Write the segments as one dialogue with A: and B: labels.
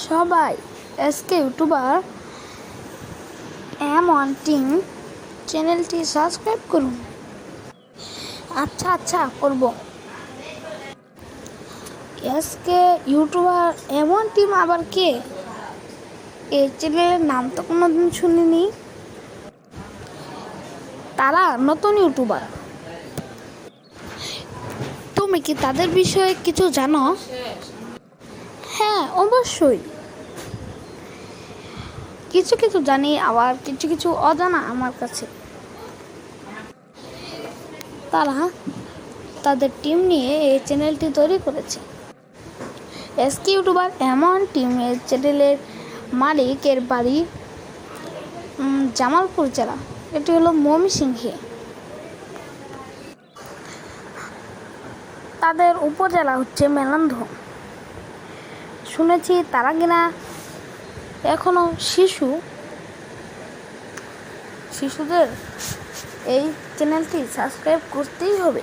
A: সবাই SK YouTuber এমন team চ্যানেলটি সাবস্ক্রাইব করুন। আচ্ছা করব। এসকে ইউটিউবার এমন টিম আবার কে? এই চ্যানেলের নাম তো কোনোদিন শুনিনি। তারা নতুন ইউটিউবার। তুমি কি তাদের বিষয়ে কিছু জানো? হ্যাঁ, অবশ্যই। কিছু কিছু জানি, আবার কিছু কিছু অজানা আমার কাছে। তারা তাদের টিম নিয়ে এই চ্যানেলটি তৈরি করেছে। এসকে ইউটিউবার এমন টিম এই চ্যানেলের মালিকের বাড়ি জামালপুর জেলা। এটি হলো ময়মনসিংহে। তাদের উপজেলা হচ্ছে মেলান্ধ। শুনেছি তারা কিনা এখনো শিশুদের এই চ্যানেলটি সাবস্ক্রাইব করতেই হবে।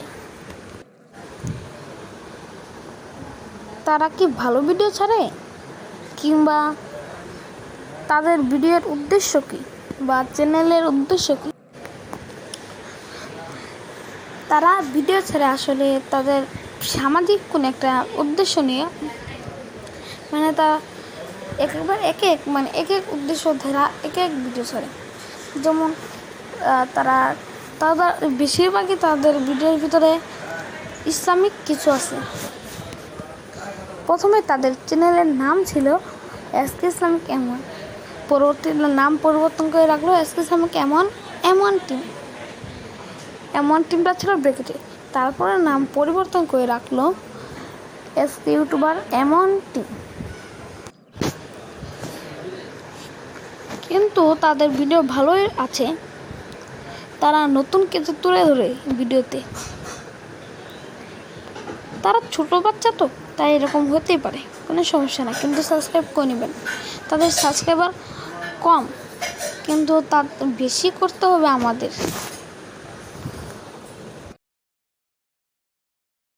A: তারা কি ভালো ভিডিও ছাড়ে, কিংবা তাদের ভিডিওর উদ্দেশ্য কি বা চ্যানেলের উদ্দেশ্য কি? তারা ভিডিও ছাড়ে আসলে তাদের সামাজিক কোনো একটা উদ্দেশ্য নিয়ে, মানে তারা এক এক উদ্দেশ্য ধরা এক ভিডিও ছাড়ে। যেমন তাদের বেশিরভাগই তাদের ভিডিওর ভিতরে ইসলামিক কিছু আছে। প্রথমে তাদের চ্যানেলের নাম ছিল এসকে ইসলামিক এমন, পরবর্তীতে নাম পরিবর্তন করে রাখলো এসকে ইসলামিক এমন টিম। এমন টিমটা ছিল ব্র্যাকেটে, তারপরে নাম পরিবর্তন করে রাখলো এসকে ইউটিউবার এমন টিম। কিন্তু তাদের ভিডিও ভালোই আছে। তারা নতুন কিছু তুলে ধরে ভিডিওতে। তারা ছোট বাচ্চা তো, তাই এরকম হতেই পারে, কোনো সমস্যা না। কিন্তু সাবস্ক্রাইব করে নেবেন। তাদের সাবস্ক্রাইবার কম, কিন্তু তার বেশি করতে হবে আমাদের।